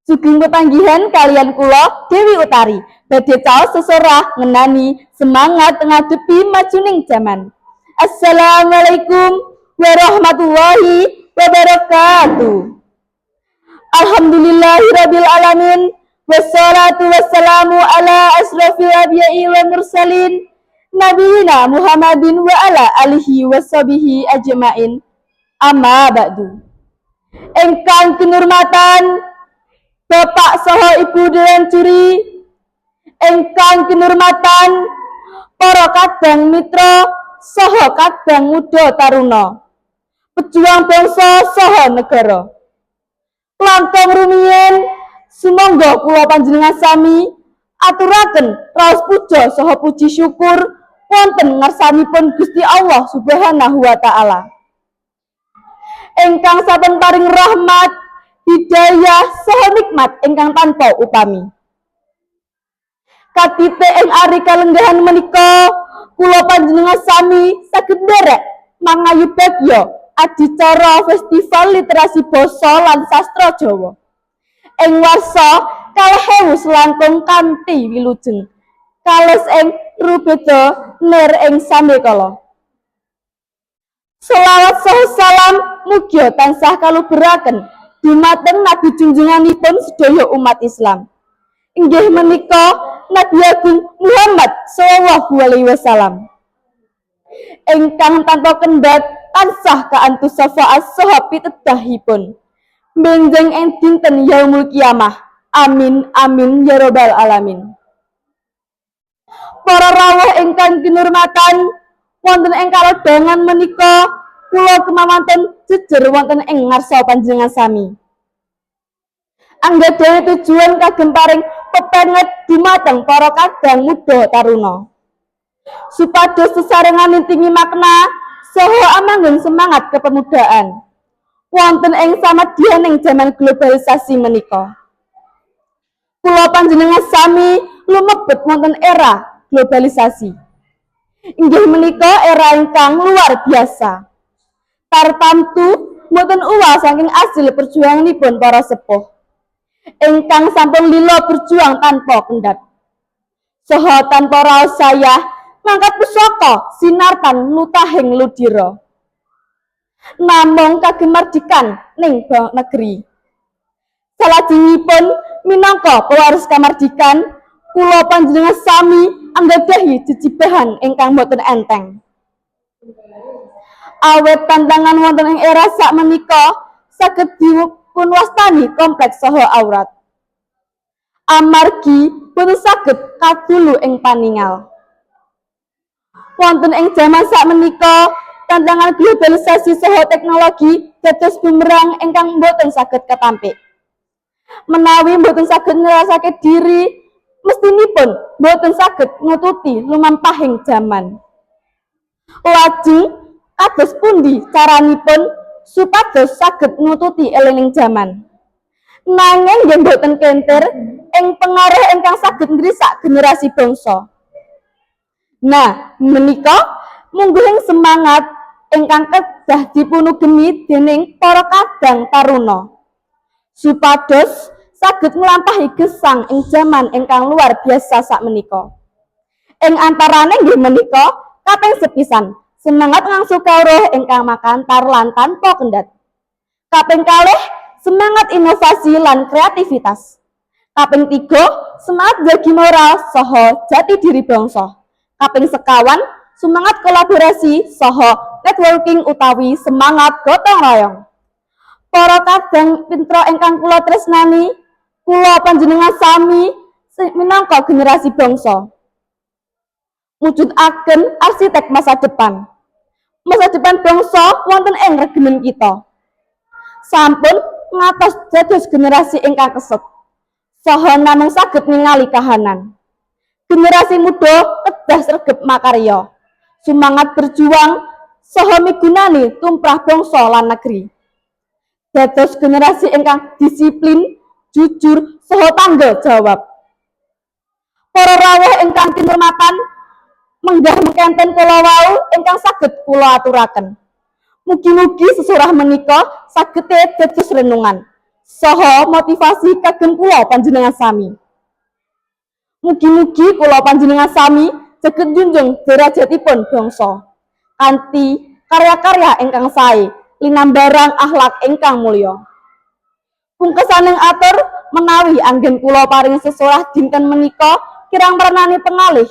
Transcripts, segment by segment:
Sugeng pepanggihan kalian kula Dewi Utari badhe caos sesorah ngenani semangat ngadepi majuning zaman. Assalamualaikum warahmatullahi wabarakatuh. Alhamdulillahirabbil alamin wassalatu wassalamu ala asrofil anbiya'i wal mursalin nabiyina Muhammadin wa ala alihi washabihi ajmain. Amma ba'du. Ingkang kinurmatan Bapak saha Ibu Dewan Juri, ingkang kinurmatan para kadang mitra saha kadang muda taruna, pejuang bangsa saha negara. Langkung rumiyin sumangga kula panjenengan sami aturaken raos puja saha puji syukur wonten ngarsanipun Gusti Allah Subhanahu wa taala. Ingkang sampun paring rahmat, hidayah saha nikmat ingkang tanpa upami. Katite ing ari kalenggahan menika kula panjenengan sami saged nderek mangayu bagya adicara Festival Literasi Basa lan Sastra Jawa ing warsa 2019 kanthi wilujeng kales ing rubeda nir ing sambekala. Selawat saha salam mugi tansah kaluburaken dumateng Nabi junjunganipun sedaya umat Islam. Inggih menika Nabi Agung Muhammad sallallahu alaihi wasallam. Ingkang tanpa kendhat tansah kaantus syafaat saha pitedahipun. Benjing ing dinten yaumul kiamah. Amin amin ya rabbal alamin. Para rawuh ingkang kinurmatan, wonten ing kalodhangan menika kula kemawanten jejer wonten ing ngarsa panjenengan sami. Anggadhahi tujuan kagem paring pepenget dumateng para kadang muda taruna. Supados sesarengan nintingi makna saha amanggung semangat kepemudaan wonten ing samadyaning jaman globalisasi menika. Kula panjenengan sami lumebet wonten era globalisasi. Inggih menika era ingkang luar biasa. Tartamtu mboten uwal saking asil perjuanganipun para sepuh ingkang sampun lila berjuang tanpa kendhat saha tanpa raos sayah mangkat pusaka sinartan nutahing ludira namung kagem mardikan ning negeri. Salajengipun minangka pewaris kamardikan kula panjenengan sami anggadhahi jejibahan ingkang boten enteng. Awet tantangan wonten ing era sak menika saged dipunwastani kompleks saha aurat. Amargi boten saged kadulu ing paningal. Wonten ing jaman sak menika tantangan globalisasi saha teknologi dados bumerang ingkang boten saged katampik. Menawi boten saged ngrasake diri, mestinipun boten saged nututi lumampahing jaman. Lajeng kados pundi caranipun supados saged nututi eling jaman. Nanging nggih boten kenter ing pengaruh ingkang saged ngrisak generasi bangsa. Nah, menika mungguhing semangat ingkang kedah dipunugemi dening para kadang taruna supados saged nglampahi gesang ing jaman ingkang luar biasa sakmenika. Ing antarane nggih menika kaping sepisan semangat ngangsu kawruh ingkang makantar lan tanpa kendhat. Kaping kalih semangat inovasi lan kreativitas. Kaping 3 semangat jagi moral saha jati diri bangsa. Kaping sekawan semangat kolaborasi saha networking utawi semangat gotong royong. Para kadang pintra ingkang kula tresnani, kula panjenengan sami minangka generasi bangsa mujudaken arsitek masa depan. Masa depan bangsa wonten ing regening kita. Sampun ngatos dados generasi ingkang keset saha namung saged ningali kahanan. Generasi muda kedah sregep makarya, semangat berjuang saha migunani tumrap bangsa lan negeri. Dados generasi ingkang disiplin, jujur saha tanggung jawab. Para rawuh ingkang kinurmatan, menggah mengkenten kula wau ingkang saged kula aturaken. Mugi-mugi sesurah menika saged dados renungan saha motivasi kagem kula panjenengan sami. Mugi-mugi kula panjenengan sami saged njunjung derajatipun bangsa kanthi karya-karya ingkang sae linambarang akhlak ingkang mulya. Pungkasaning atur menawi anggen kula paring sesolah dinten menika kirang pranani pengalih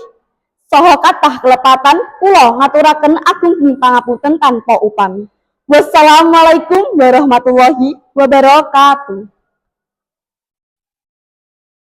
saha kathah kelepatan kula ngaturaken agung pangapunten tanpa upami. Wassalamualaikum warahmatullahi wabarakatuh.